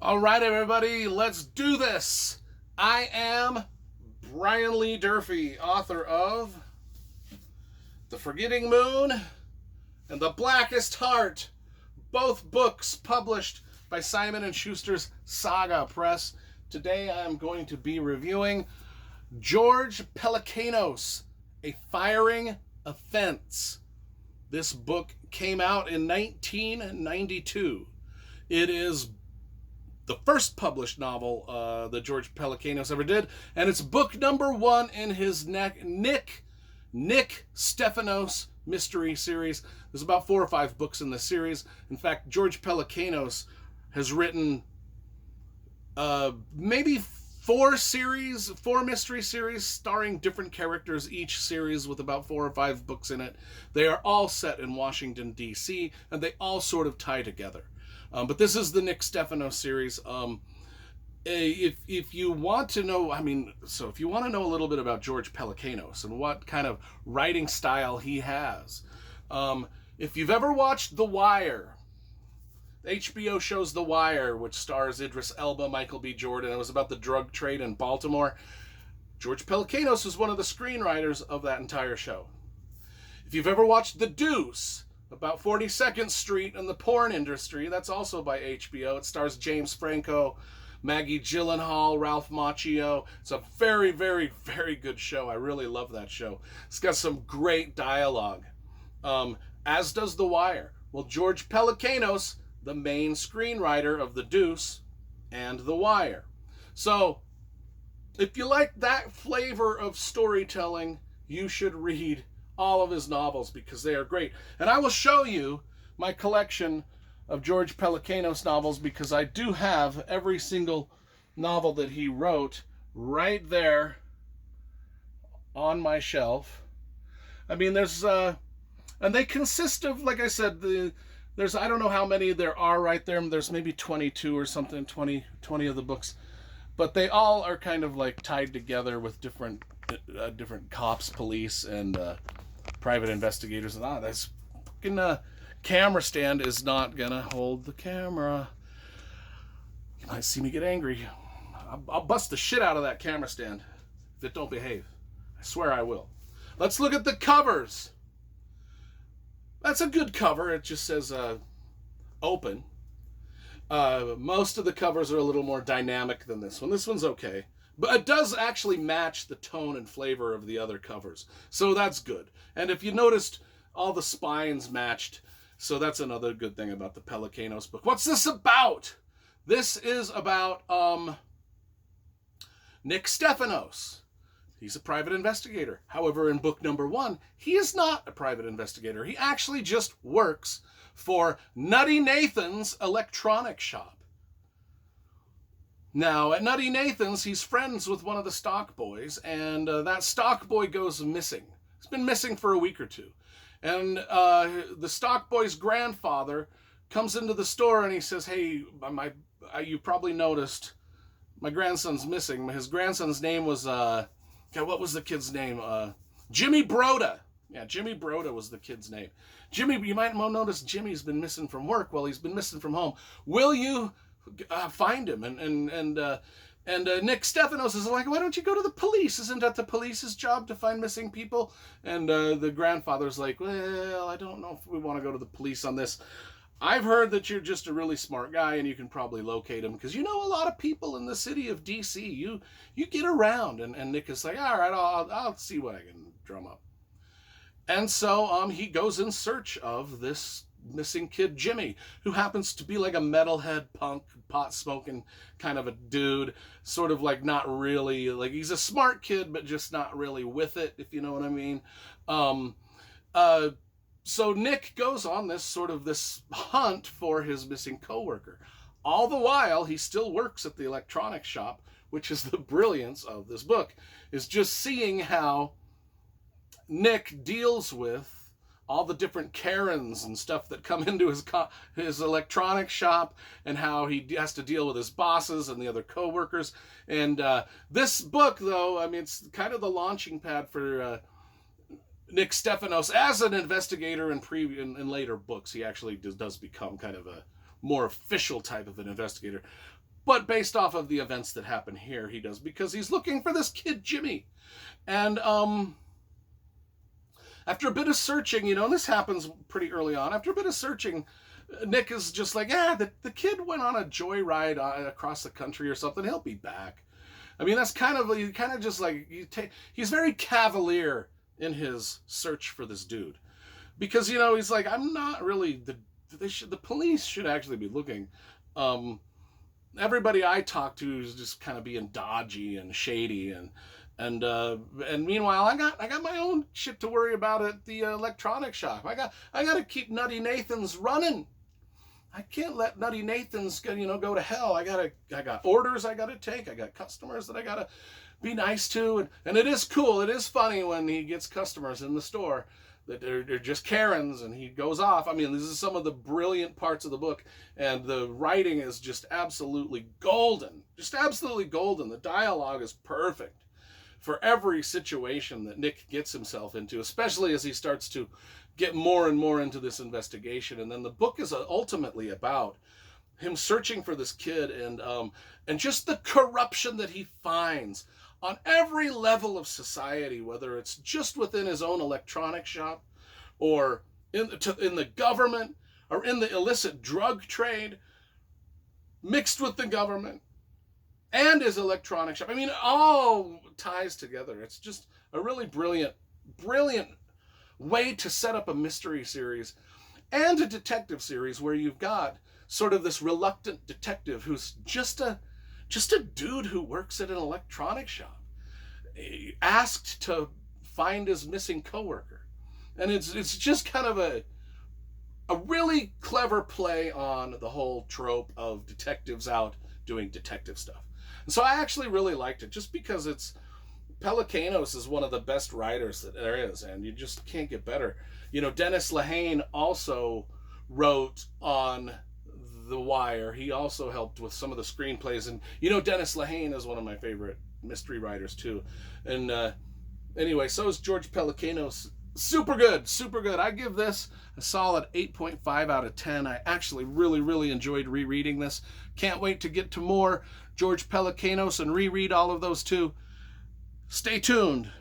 All right, everybody, let's do this. I am Brian Lee Durfee, author of The Forgetting Moon and The Blackest Heart, both books published by Simon & Schuster's Saga Press. Today I'm going to be reviewing George Pelecanos, A Firing Offense. This book came out in 1992. It is the first published novel that George Pelecanos ever did, and it's book number one in his Nick Stefanos mystery series. There's about 4 or 5 books in the series. In fact, George Pelecanos has written maybe 4 mystery series starring different characters, each series with about 4 or 5 books in it. They are all set in Washington, D.C., and they all sort of tie together. But this is the Nick Stefanos series. If you want to know, if you want to know a little bit about George Pelecanos and what kind of writing style he has, if you've ever watched The Wire, HBO shows The Wire, which stars Idris Elba, Michael B. Jordan. It was about the drug trade in Baltimore. George Pelecanos was one of the screenwriters of that entire show. If you've ever watched The Deuce, about 42nd Street and the porn industry, that's also by HBO. It stars James Franco, Maggie Gyllenhaal, Ralph Macchio. It's a very, very, very good show. I really love that show. It's got some great dialogue, as does The Wire. Well, George Pelecanos, the main screenwriter of The Deuce and The Wire. So, if you like that flavor of storytelling, you should read all of his novels because they are great. And I will show you my collection of George Pelecanos novels because I do have every single novel that he wrote right there on my shelf. There's and they consist of, like I said, there's, I don't know how many there are right there. There's maybe 22 or something, 20 of the books, but they all are kind of like tied together with different cops, police, and private investigators. And this fucking camera stand is not gonna hold the camera. You might see me get angry. I'll bust the shit out of that camera stand if it don't behave. I swear I will. Let's look at the covers. That's a good cover. It just says open. Most of the covers are a little more dynamic than this one. This one's okay. But it does actually match the tone and flavor of the other covers. So that's good. And if you noticed, all the spines matched. So that's another good thing about the Pelecanos book. What's this about? This is about Nick Stefanos. He's a private investigator. However, in book number 1, he is not a private investigator. He actually just works for Nutty Nathan's electronic shop. Now, at Nutty Nathan's, he's friends with one of the stock boys, and that stock boy goes missing. He's been missing for a week or two. And the stock boy's grandfather comes into the store and he says, hey, you probably noticed my grandson's missing. His grandson's name was, what was the kid's name? Jimmy Broda. Yeah, Jimmy Broda was the kid's name. Jimmy, you might notice Jimmy's been missing from work. Well, he's been missing from home. Will you find him? And Nick Stefanos is like, why don't you go to the police? Isn't that the police's job to find missing people? And the grandfather's like, well, I don't know if we want to go to the police on this. I've heard that you're just a really smart guy and you can probably locate him because you know a lot of people in the city of D.C. You get around. And Nick is like, all right, I'll see what I can drum up. And so he goes in search of this missing kid Jimmy, who happens to be like a metalhead punk, pot-smoking kind of a dude, sort of like not really, like he's a smart kid, but just not really with it, if you know what I mean. So Nick goes on this hunt for his missing coworker. All the while, he still works at the electronics shop, which is the brilliance of this book, is just seeing how Nick deals with all the different Karens and stuff that come into his electronics shop, and how he has to deal with his bosses and the other coworkers. And this book, though, it's kind of the launching pad for Nick Stefanos as an investigator in later books. He actually does become kind of a more official type of an investigator. But based off of the events that happen here, he does, because he's looking for this kid, Jimmy. And after a bit of searching, and this happens pretty early on, after a bit of searching, Nick is just like, the kid went on a joyride across the country or something. He'll be back. I mean, that's kind of just like, he's very cavalier in his search for this dude. Because, he's like, I'm not really, the police should actually be looking. Everybody I talk to is just kind of being dodgy and shady, and meanwhile I got my own shit to worry about at the electronic shop. I got to keep Nutty Nathan's running. I can't let Nutty Nathan's go to hell. I got orders I got to take. I got customers that I got to be nice to, and it is cool. It is funny when he gets customers in the store that they're just Karens, and he goes off. I mean, this is some of the brilliant parts of the book, and the writing is just absolutely golden. Just absolutely golden. The dialogue is perfect for every situation that Nick gets himself into, especially as he starts to get more and more into this investigation. And then the book is ultimately about him searching for this kid, and just the corruption that he finds on every level of society, whether it's just within his own electronic shop, or in the government, or in the illicit drug trade, mixed with the government and his electronic shop. I mean, it all ties together. It's just a really brilliant way to set up a mystery series and a detective series where you've got sort of this reluctant detective who's just a dude who works at an electronic shop, asked to find his missing coworker. And it's just kind of a really clever play on the whole trope of detectives out doing detective stuff. And so I actually really liked it, just because Pelecanos is one of the best writers that there is, and you just can't get better. Dennis Lehane also wrote on The Wire. He also helped with some of the screenplays, and Dennis Lehane is one of my favorite mystery writers too. And anyway, so is George Pelecanos. Super good. I give this a solid 8.5 out of 10. I actually really enjoyed rereading this. Can't wait to get to more George Pelecanos and reread all of those too. Stay tuned.